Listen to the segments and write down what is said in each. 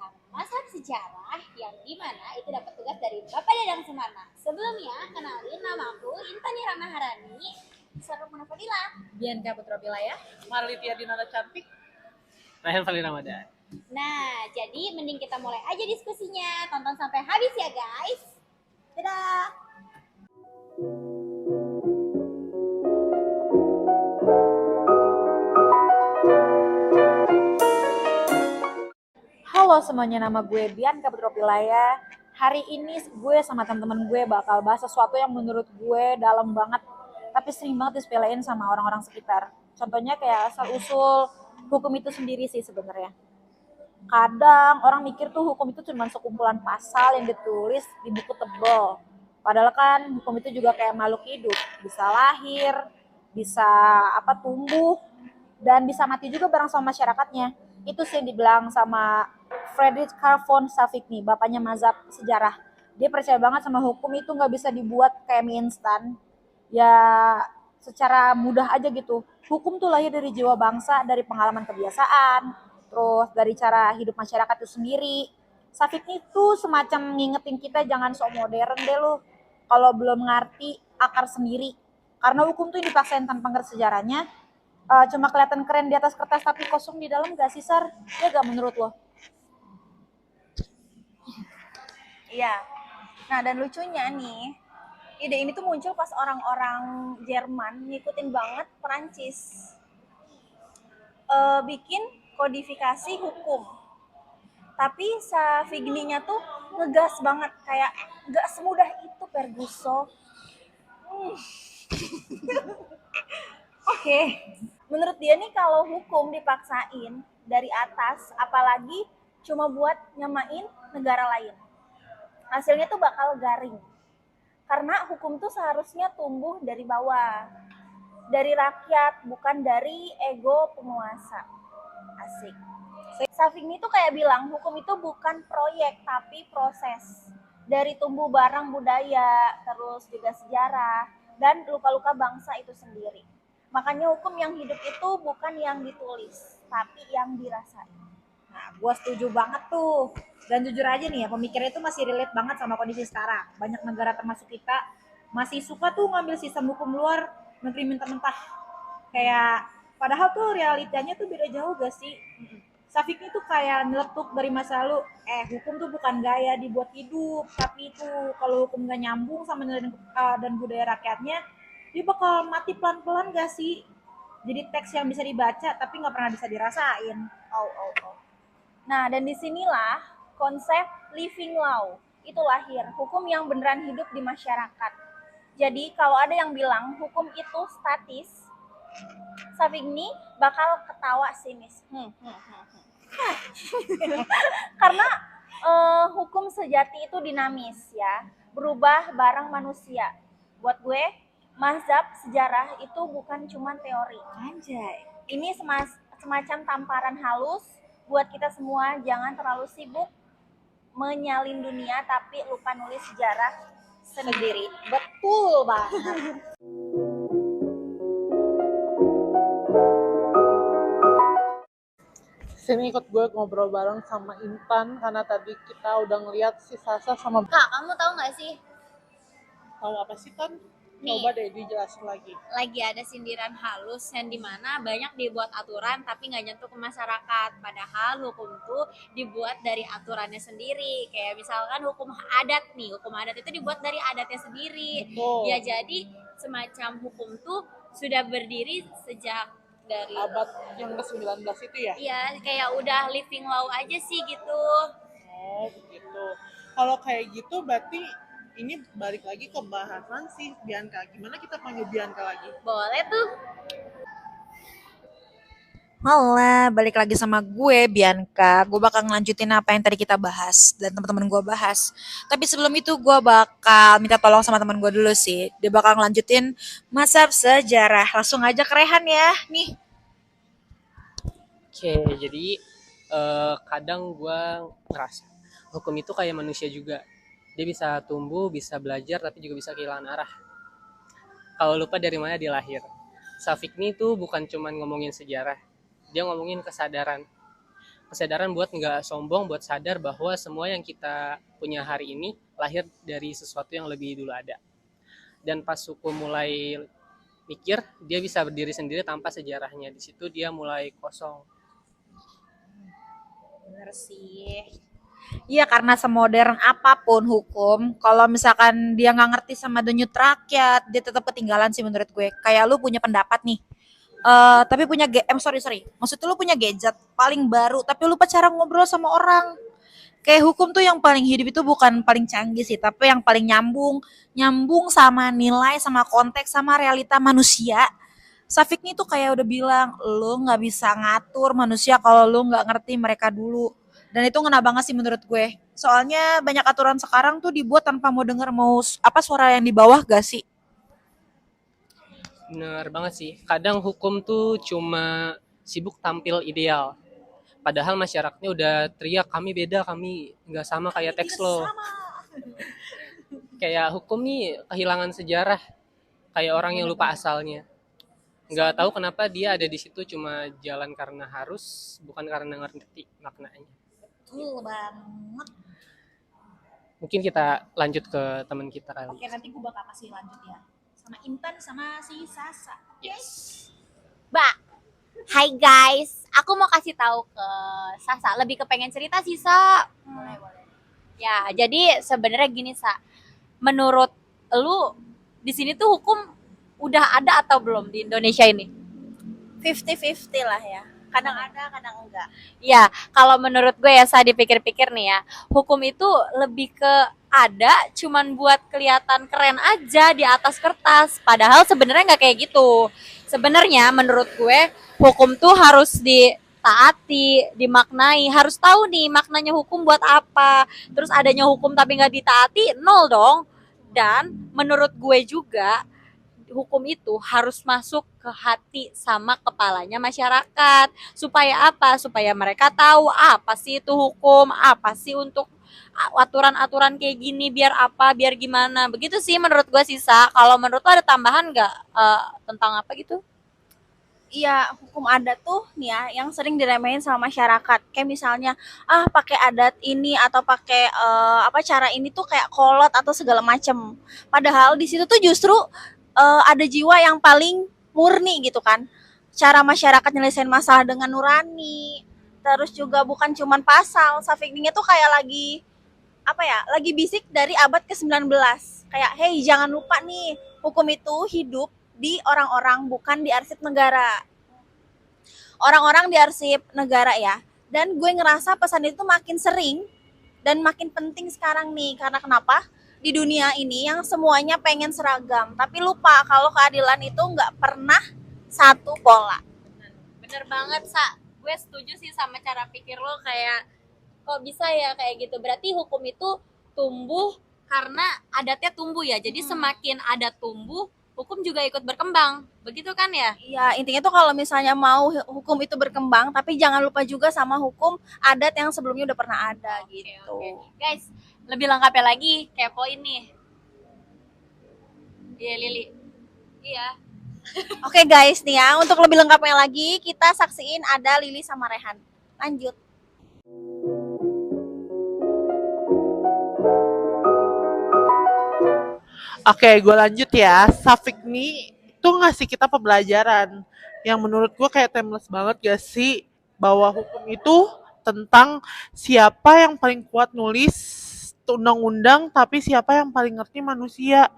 tentang masa sejarah yang dimana itu dapat tugas dari Bapak Dadang Semana. Sebelumnya, kenalin nama aku Intani Ramaharani. Sarung Munafadila. Bianca Putra Pilaya. Marlitia Dinata Cantik. Ryan Fali Ramadan. Nah, jadi mending kita mulai aja diskusinya. Tonton sampai habis ya guys. Dadah. Halo semuanya, nama gue Bianca Putra Pilaya. Hari ini gue sama teman-teman gue bakal bahas sesuatu yang menurut gue dalam banget, tapi sering banget disepelein sama orang-orang sekitar. Contohnya kayak asal-usul hukum itu sendiri sih sebenarnya. Kadang orang mikir tuh hukum itu cuma sekumpulan pasal yang ditulis di buku tebel. Padahal kan hukum itu juga kayak makhluk hidup, bisa lahir, bisa tumbuh, dan bisa mati juga bareng sama masyarakatnya. Itu sih yang dibilang sama Friedrich Karl von Savigny, bapaknya mazhab sejarah. Dia percaya banget sama hukum itu nggak bisa dibuat kayak mie instan, ya secara mudah aja gitu. Hukum tuh lahir dari jiwa bangsa, dari pengalaman kebiasaan, terus dari cara hidup masyarakat itu sendiri. Savigny itu semacam ngingetin kita jangan sok modern deh lo kalau belum ngerti akar sendiri. Karena hukum tuh dipaksain tanpa ngerti sejarahnya, cuma kelihatan keren di atas kertas tapi kosong di dalam gak sih Sar? Ya gak menurut lo? Iya. Nah, dan lucunya nih, ide ini tuh muncul pas orang-orang Jerman ngikutin banget Perancis bikin kodifikasi hukum. Tapi Savigny-nya tuh ngegas banget, kayak gak semudah itu Ferguson. Oke. Menurut dia nih kalau hukum dipaksain dari atas, apalagi cuma buat nyamain negara lain, hasilnya tuh bakal garing. Karena hukum tuh seharusnya tumbuh dari bawah, dari rakyat, bukan dari ego penguasa. Asik. Savigny tuh kayak bilang hukum itu bukan proyek tapi proses. Dari tumbuh barang budaya, terus juga sejarah, dan luka-luka bangsa itu sendiri. Makanya hukum yang hidup itu bukan yang ditulis, tapi yang dirasain. Nah, gue setuju banget tuh. Dan jujur aja nih ya, pemikirannya itu masih relate banget sama kondisi sekarang. Banyak negara termasuk kita masih suka tuh ngambil sistem hukum luar negeri mentah-mentah. Kayak padahal tuh realitanya tuh beda jauh gak sih? Savigny tuh kayak nyeletuk dari masa lalu, hukum tuh bukan gaya dibuat hidup, tapi itu kalau hukum gak nyambung sama nilai dan budaya rakyatnya, dia bakal mati pelan-pelan gak sih? Jadi teks yang bisa dibaca tapi nggak pernah bisa dirasain. Oh. Nah, dan disinilah konsep living law itu lahir, hukum yang beneran hidup di masyarakat. Jadi kalau ada yang bilang hukum itu statis, Savigny bakal ketawa sinis. Karena hukum sejati itu dinamis ya, berubah bareng manusia. Buat gue, mazhab sejarah itu bukan cuma teori. Anjay. Ini semacam tamparan halus buat kita semua, jangan terlalu sibuk menyalin dunia tapi lupa nulis sejarah sendiri. Betul banget. Sini ikut gue ngobrol bareng sama Intan karena tadi kita udah ngeliat si Sasa sama Kak, kamu tahu nggak sih? tahu apa sih Tan? Nih. Coba deh dijelasin lagi. Lagi ada sindiran halus yang dimana banyak dibuat aturan tapi nggak nyentuh ke masyarakat. Padahal hukum tuh dibuat dari aturannya sendiri. Kayak misalkan hukum adat nih, hukum adat itu dibuat dari adatnya sendiri. Betul. Ya jadi semacam hukum tuh sudah berdiri sejak dari Abad yang ke-19 itu ya? Iya, kayak udah living law aja sih gitu. Oh begitu. Kalau kayak gitu berarti ini balik lagi ke bahasan si Bianca. Gimana kita panggil Bianca lagi? Boleh tuh. Halo, balik lagi sama gue Bianca. Gue bakal ngelanjutin apa yang tadi kita bahas dan teman-teman gue bahas. Tapi sebelum itu gue bakal minta tolong sama teman gue dulu sih. Dia bakal ngelanjutin mazhab sejarah. Langsung aja ke Rehan ya. Nih. Oke, jadi kadang gue ngerasa hukum itu kayak manusia juga. Dia bisa tumbuh, bisa belajar, tapi juga bisa kehilangan arah. Kalau lupa dari mana dia lahir. Savigny itu bukan cuma ngomongin sejarah, dia ngomongin kesadaran. Kesadaran buat nggak sombong, buat sadar bahwa semua yang kita punya hari ini lahir dari sesuatu yang lebih dulu ada. Dan pas Hukum mulai mikir, dia bisa berdiri sendiri tanpa sejarahnya. Di situ dia mulai kosong. Bener sih. Iya, karena semodern apapun hukum, kalau misalkan dia nggak ngerti sama denyut rakyat, dia tetap ketinggalan sih menurut gue. Kayak lu punya pendapat nih, tapi punya sorry, maksudnya lu punya gadget paling baru, tapi lupa cara ngobrol sama orang. Kayak hukum tuh yang paling hidup itu bukan paling canggih sih, tapi yang paling nyambung, nyambung sama nilai, sama konteks, sama realita manusia. Safik nih tuh kayak udah bilang, lu nggak bisa ngatur manusia kalau lu nggak ngerti mereka dulu. Dan itu ngena banget sih menurut gue. Soalnya banyak aturan sekarang tuh dibuat tanpa mau denger mau apa suara yang di bawah gak sih? Bener banget sih. Kadang hukum tuh cuma sibuk tampil ideal. Padahal masyarakatnya udah teriak, kami beda, kami nggak sama kayak teks lo. Kayak hukum nih kehilangan sejarah. Kayak orang yang lupa asalnya. Nggak tahu kenapa dia ada di situ cuma jalan karena harus, bukan karena ngerti maknanya. Betul banget. Mungkin kita lanjut ke teman kita kali. Oke, nanti gue bakal kasih lanjut ya. Sama Intan sama si Sasa. Yes. Mbak, hai guys, aku mau kasih tahu ke Sasa, lebih ke pengen cerita sih, Sa. Boleh, boleh. Ya, jadi sebenarnya gini, Sa. Menurut lu di sini tuh hukum udah ada atau belum di Indonesia ini? 50-50 lah ya. Kadang ada, kadang enggak. Ya, kalau menurut gue ya, Sa, dipikir-pikir nih ya, hukum itu lebih ke ada cuman buat kelihatan keren aja di atas kertas. Padahal sebenarnya nggak kayak gitu. Sebenarnya menurut gue hukum tuh harus ditaati, dimaknai, harus tahu nih maknanya hukum buat apa. Terus adanya hukum tapi nggak ditaati, nol dong. Dan menurut gue juga hukum itu harus masuk ke hati sama kepalanya masyarakat. Supaya apa? Supaya mereka tahu apa sih itu hukum, apa sih untuk aturan-aturan kayak gini, biar apa, biar gimana. Begitu sih menurut gue sisa. Kalau menurut lo ada tambahan nggak tentang apa gitu? Iya, hukum adat tuh nih ya yang sering diremehin sama masyarakat. Kayak misalnya, pakai adat ini atau pakai apa cara ini tuh kayak kolot atau segala macem. Padahal di situ tuh justru ada jiwa yang paling murni gitu kan. Cara masyarakat nyelesain masalah dengan nurani. Terus juga bukan cuman pasal, safeguardingnya tuh kayak lagi apa ya? Lagi bisik dari abad ke-19. Kayak, "Hey, jangan lupa nih, hukum itu hidup di orang-orang bukan di arsip negara." Orang-orang di arsip negara ya. Dan gue ngerasa pesan itu makin sering dan makin penting sekarang nih. Karena kenapa? Di dunia ini yang semuanya pengen seragam. Tapi lupa kalau keadilan itu nggak pernah satu pola. Bener banget, Sa. Gue setuju sih sama cara pikir lo, kayak kok bisa ya kayak gitu. Berarti hukum itu tumbuh karena adatnya tumbuh ya. Jadi semakin adat tumbuh, hukum juga ikut berkembang. Begitu kan ya? Ya, intinya tuh kalau misalnya mau hukum itu berkembang, tapi jangan lupa juga sama hukum adat yang sebelumnya udah pernah ada gitu. Oke. Guys, lebih lengkapnya lagi kepoin nih. Iya, Lili. Iya. Oke guys, nih ya, untuk lebih lengkapnya lagi kita saksiin ada Lili sama Rehan. Lanjut. Oke, gue lanjut ya. Safik nih tuh ngasih kita pembelajaran yang menurut gue kayak timeless banget gak sih, bahwa hukum itu tentang siapa yang paling kuat nulis undang-undang, tapi siapa yang paling ngerti manusia.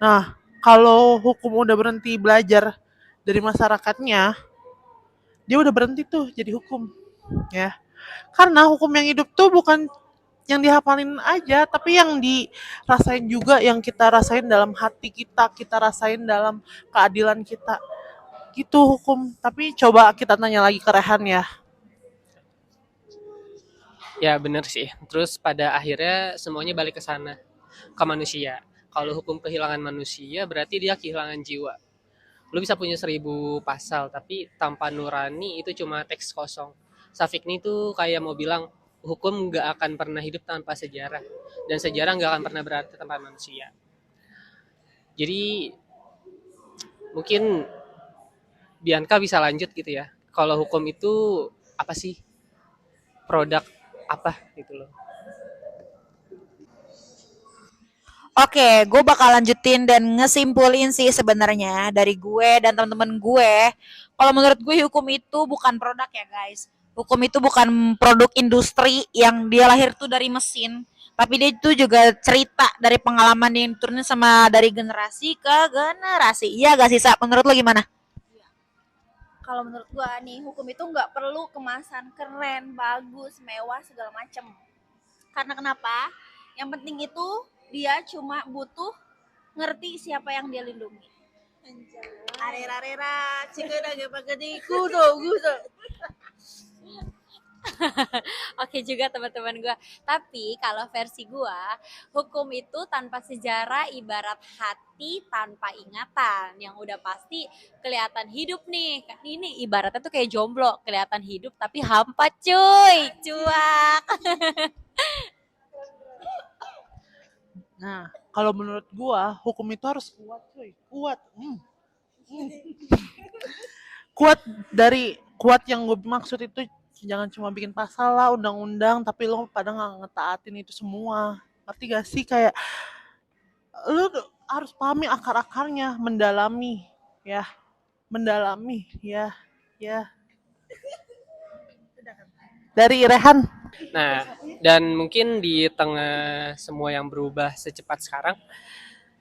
Nah, kalau hukum udah berhenti belajar dari masyarakatnya, dia udah berhenti tuh jadi hukum, ya. Karena hukum yang hidup tuh bukan yang dihafalin aja, tapi yang dirasain juga, yang kita rasain dalam hati kita, kita rasain dalam keadilan kita. Gitu hukum. Tapi coba kita tanya lagi ke Rehan ya. Ya bener sih. Terus pada akhirnya semuanya balik ke sana, ke manusia. Kalau hukum kehilangan manusia berarti dia kehilangan jiwa. Lu bisa punya 1000 pasal tapi tanpa nurani itu cuma teks kosong. Safik ini tuh kayak mau bilang hukum nggak akan pernah hidup tanpa sejarah, dan sejarah nggak akan pernah berarti tanpa manusia. Jadi mungkin Bianca bisa lanjut gitu ya. Kalau hukum itu apa sih? produk apa gitu loh. Oke, gue bakal lanjutin dan ngesimpulin sih sebenarnya dari gue dan teman-teman gue. Kalau menurut gue hukum itu bukan produk ya guys. Hukum itu bukan produk industri yang dia lahir tuh dari mesin, tapi dia itu juga cerita dari pengalaman yang diturunin sama dari generasi ke generasi. Iya gak sih, Sa? Menurut lo gimana? Kalau menurut gua nih, hukum itu nggak perlu kemasan keren, bagus, mewah segala macem. Karena kenapa? Yang penting itu dia cuma butuh ngerti siapa yang dia lindungi. Arera, cika lagi pakai kudo. Oke juga teman-teman gue. Tapi kalau versi gue, hukum itu tanpa sejarah ibarat hati tanpa ingatan. Yang udah pasti kelihatan hidup nih. Ini ibaratnya tuh kayak jomblo, kelihatan hidup tapi hampa cuy. Cuak. Nah, kalau menurut gua hukum itu harus kuat, cuy. Kuat. Kuat dari kuat yang gue maksud itu jangan cuma bikin pasal lah, undang-undang, tapi lo pada nggak ngetaatin itu semua. Ngerti gak sih? Kayak lo harus pahami akar-akarnya, mendalami, ya. Mendalami, ya. Ya. Dari Rehan. Nah, dan mungkin di tengah semua yang berubah secepat sekarang,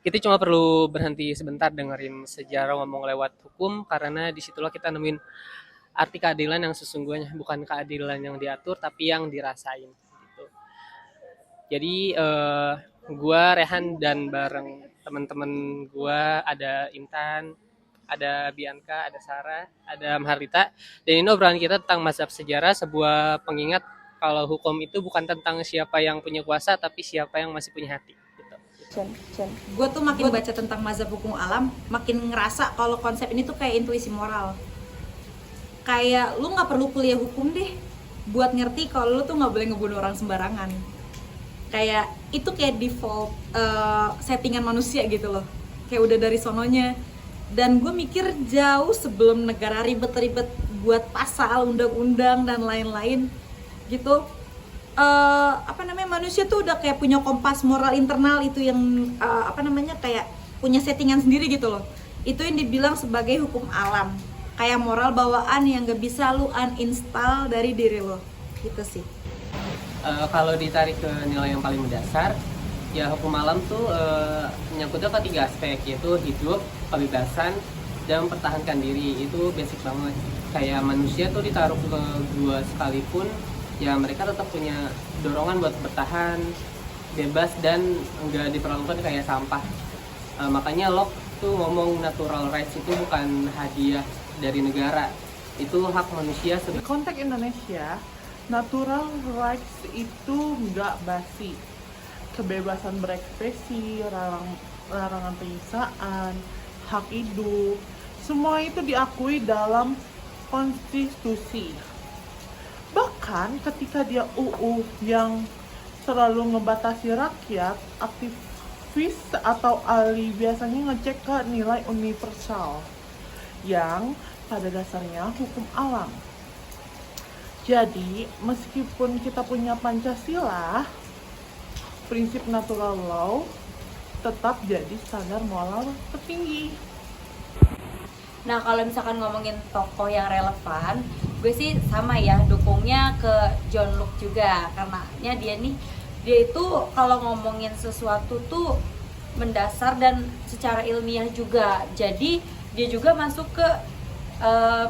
kita cuma perlu berhenti sebentar dengerin sejarah ngomong lewat hukum, karena disitulah kita nemuin arti keadilan yang sesungguhnya, bukan keadilan yang diatur tapi yang dirasain gitu. Jadi gua Rehan dan bareng teman-teman gua ada Intan, ada Bianca, ada Sarah, ada Mahardita, dan ini obrolan kita tentang mazhab sejarah, sebuah pengingat kalau hukum itu bukan tentang siapa yang punya kuasa tapi siapa yang masih punya hati gitu. Gue tuh makin baca tentang mazhab hukum alam, makin ngerasa kalau konsep ini tuh kayak intuisi moral. Kayak lu nggak perlu kuliah hukum deh buat ngerti kalau lu tuh nggak boleh ngebunuh orang sembarangan. Kayak itu kayak default settingan manusia gitu loh. Kayak udah dari sononya. Dan gue mikir jauh sebelum negara ribet-ribet buat pasal, undang-undang dan lain-lain gitu. Manusia tuh udah kayak punya kompas moral internal itu yang kayak punya settingan sendiri gitu loh. Itu yang dibilang sebagai hukum alam, kayak moral bawaan yang gak bisa lu uninstall dari diri lo gitu sih. Kalau ditarik ke nilai yang paling mendasar, ya hukum alam tuh menyangkutnya ke 3 aspek, yaitu hidup, kebebasan, dan mempertahankan diri. Itu basic banget. Kayak manusia tuh ditaruh ke gua sekalipun, ya mereka tetap punya dorongan buat bertahan bebas dan enggak diperlakukan kayak sampah. Makanya Locke tuh ngomong natural rights itu bukan hadiah dari negara, itu hak manusia. Di konteks Indonesia, natural rights itu nggak basi. Kebebasan berekspresi, larangan penyiksaan, hak hidup, semua itu diakui dalam konstitusi. Bahkan ketika dia UU yang selalu ngebatasi rakyat, aktivis atau ahli biasanya ngecek ke nilai universal yang pada dasarnya hukum alam. Jadi, meskipun kita punya Pancasila, prinsip natural law tetap jadi standar moral tertinggi. Nah kalau misalkan ngomongin tokoh yang relevan, gue sih sama ya dukungnya ke John Locke juga, karena dia itu kalau ngomongin sesuatu tuh mendasar dan secara ilmiah juga. Jadi dia juga masuk ke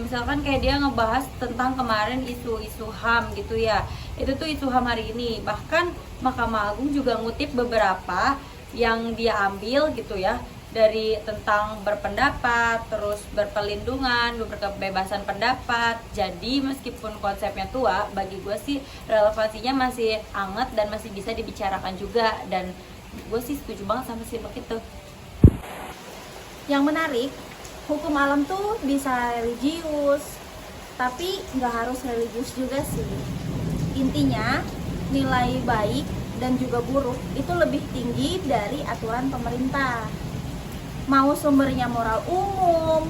misalkan kayak dia ngebahas tentang kemarin isu-isu HAM gitu ya. Itu tuh isu HAM hari ini. Bahkan Mahkamah Agung juga ngutip beberapa yang dia ambil gitu ya, dari tentang berpendapat, terus berperlindungan, berkebebasan pendapat. Jadi meskipun konsepnya tua, bagi gue sih relevansinya masih anget dan masih bisa dibicarakan juga. Dan gue sih setuju banget sama si Locke itu. Yang menarik, hukum alam tuh bisa religius, tapi nggak harus religius juga sih. Intinya nilai baik dan juga buruk itu lebih tinggi dari aturan pemerintah. Mau sumbernya moral umum,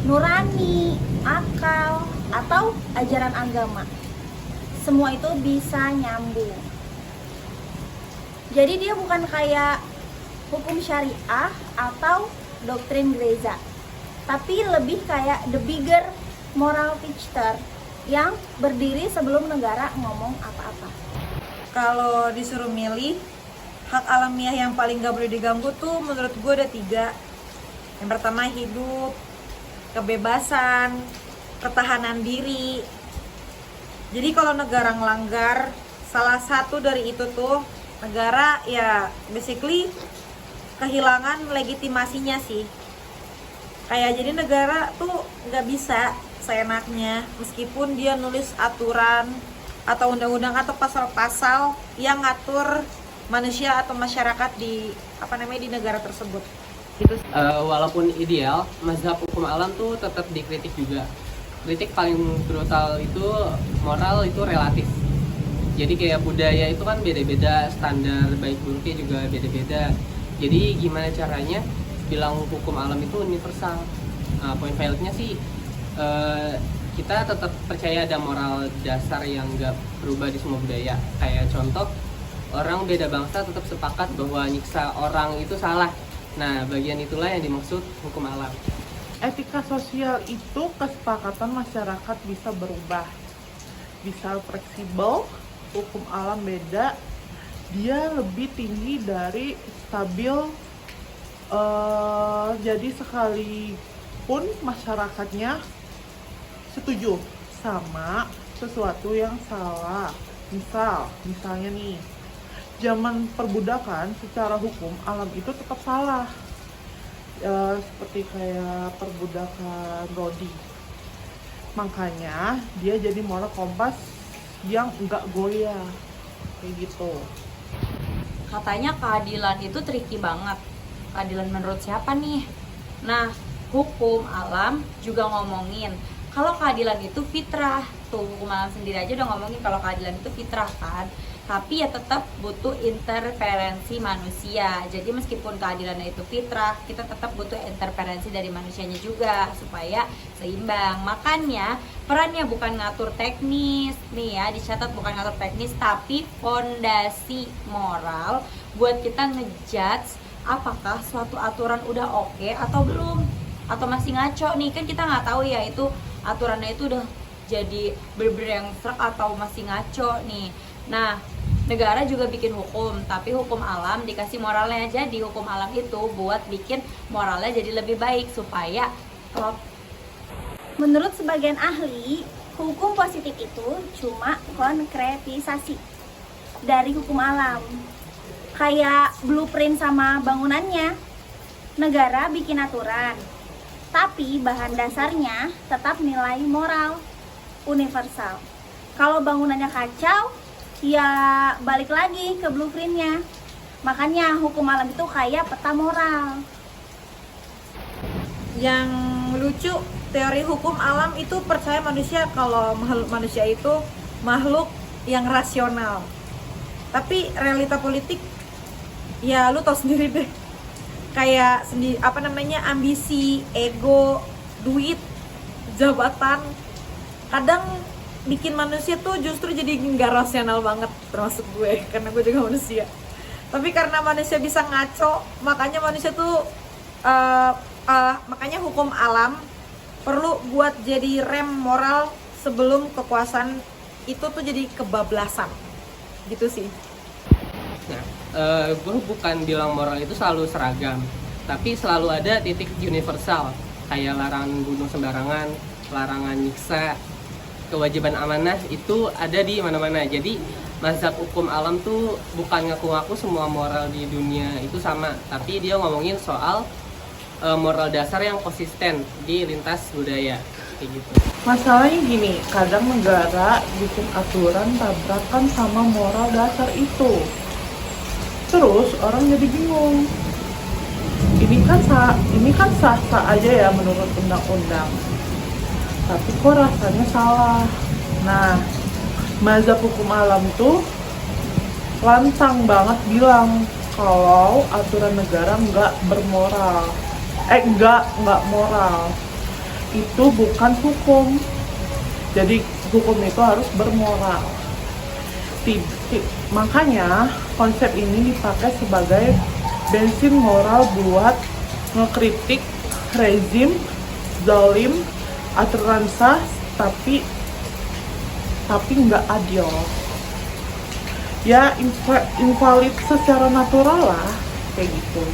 nurani, akal, atau ajaran agama, semua itu bisa nyambung. Jadi dia bukan kayak hukum syariah atau doktrin gereja, tapi lebih kayak the bigger moral picture yang berdiri sebelum negara ngomong apa-apa. Kalau disuruh milih, hak alamiah yang paling gak boleh diganggu tuh menurut gue ada 3. Yang pertama hidup, kebebasan, ketahanan diri. Jadi kalau negara ngelanggar salah satu dari itu tuh, negara ya basically kehilangan legitimasinya sih. Kayak jadi negara tuh nggak bisa seenaknya, meskipun dia nulis aturan atau undang-undang atau pasal-pasal yang ngatur manusia atau masyarakat di di negara tersebut. Gitu. Walaupun ideal, mazhab hukum alam tuh tetap dikritik juga. Kritik paling brutal itu moral itu relatif. Jadi kayak budaya itu kan beda-beda, standar baik buruknya juga beda-beda. Jadi gimana caranya bilang hukum alam itu universal? Poin validnya sih kita tetap percaya ada moral dasar yang nggak berubah di semua budaya. Kayak contoh, orang beda bangsa tetap sepakat bahwa nyiksa orang itu salah. Nah, bagian itulah yang dimaksud hukum alam. Etika sosial itu kesepakatan masyarakat bisa berubah, bisa fleksibel. Hukum alam beda, dia lebih tinggi dari stabil. Jadi sekalipun masyarakatnya setuju sama sesuatu yang salah, misalnya nih, zaman perbudakan secara hukum alam itu tetap salah, seperti kayak perbudakan Rodi. Makanya dia jadi moral kompas yang enggak goyah, kayak gitu. Katanya keadilan itu tricky banget. Keadilan menurut siapa nih? Nah, hukum alam juga ngomongin kalau keadilan itu fitrah. Tuh, hukum alam sendiri aja udah ngomongin kalau keadilan itu fitrah kan. Tapi ya tetap butuh interferensi manusia. Jadi meskipun keadilannya itu fitrah, kita tetap butuh interferensi dari manusianya juga supaya seimbang. Makanya perannya bukan ngatur teknis, nih ya dicatat, bukan ngatur teknis, tapi fondasi moral buat kita ngejudge apakah suatu aturan udah oke atau belum, atau masih ngaco nih. Kan kita nggak tahu ya itu aturannya itu udah jadi bener-bener yang serak atau masih ngaco nih. Nah, negara juga bikin hukum, tapi hukum alam dikasih moralnya. Jadi hukum alam itu buat bikin moralnya jadi lebih baik supaya klop. Menurut sebagian ahli, hukum positif itu cuma konkretisasi dari hukum alam. Kayak blueprint sama bangunannya. Negara bikin aturan, tapi bahan dasarnya tetap nilai moral universal. Kalau bangunannya kacau, ya balik lagi ke blueprintnya. Makanya hukum alam itu kayak peta moral. Yang lucu, teori hukum alam itu percaya manusia kalau manusia itu makhluk yang rasional. Tapi realita politik ya lu tau sendiri deh. Kayak ambisi, ego, duit, jabatan kadang bikin manusia tuh justru jadi nggak rasional banget, termasuk gue karena gue juga manusia. Tapi karena manusia bisa ngaco, makanya manusia tuh makanya hukum alam perlu buat jadi rem moral sebelum kekuasaan itu tuh jadi kebablasan, gitu sih. Nah, gue bukan bilang moral itu selalu seragam, tapi selalu ada titik universal, kayak larangan bunuh sembarangan, larangan nyiksa, kewajiban amanah itu ada di mana-mana. Jadi mazhab hukum alam tuh bukan ngaku-ngaku semua moral di dunia itu sama, tapi dia ngomongin soal moral dasar yang konsisten di lintas budaya, kayak gitu. Masalahnya gini, kadang negara bikin aturan tabrakan sama moral dasar itu. Terus orang jadi bingung. Ini kan sah-sah aja ya menurut undang-undang. Tapi kok rasanya salah. Nah, mazhab hukum alam tuh lantang banget bilang kalau aturan negara nggak bermoral. Nggak moral. Itu bukan hukum. Jadi hukum itu harus bermoral. Makanya konsep ini dipakai sebagai bensin moral buat ngekritik rezim zalim, aturan sah tapi nggak adil. Ya invalid secara natural lah kayak gitu.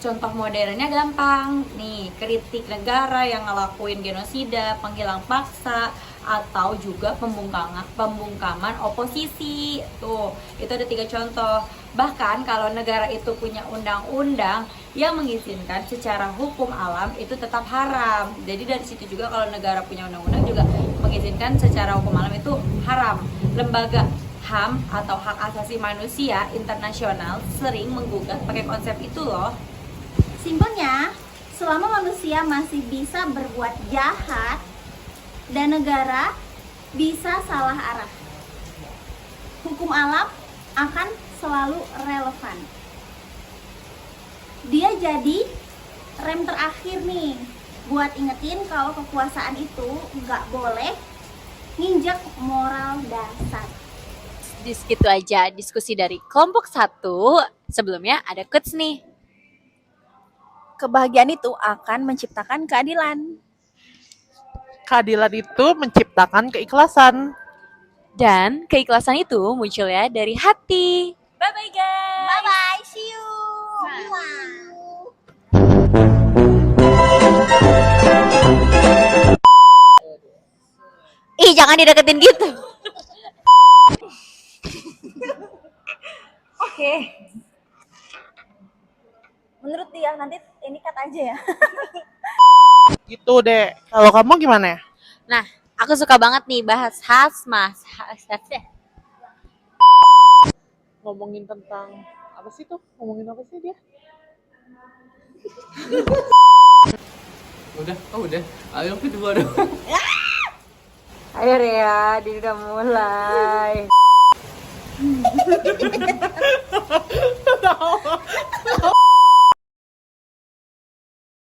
Contoh modernnya gampang nih, kritik negara yang ngelakuin genosida, penghilang paksa, atau juga pembungkaman oposisi. Tuh, itu ada 3 contoh. Bahkan kalau negara itu punya undang-undang yang mengizinkan secara hukum alam itu tetap haram. Jadi dari situ juga kalau negara punya undang-undang juga mengizinkan secara hukum alam itu haram. Lembaga HAM atau hak asasi manusia internasional sering menggugat pakai konsep itu loh. Simpelnya, selama manusia masih bisa berbuat jahat dan negara bisa salah arah, hukum alam akan selalu relevan. Dia jadi rem terakhir nih buat ingetin kalau kekuasaan itu nggak boleh nginjak moral dasar. Di segitu aja diskusi dari kelompok 1. Sebelumnya ada quotes nih. Kebahagiaan itu akan menciptakan keadilan. Keadilan itu menciptakan keikhlasan. Dan keikhlasan itu munculnya dari hati. Bye-bye guys. Bye-bye, see you. Ih, jangan dideketin gitu. Oke. Menurut dia nanti ini cut aja ya. Gitu deh. Kalau kamu gimana? Nah, aku suka banget nih bahas Ngomongin tentang apa sih tuh? Ngomongin apa sih dia? Udah. Ayo kedua dong. Ayo ya, udah mulai.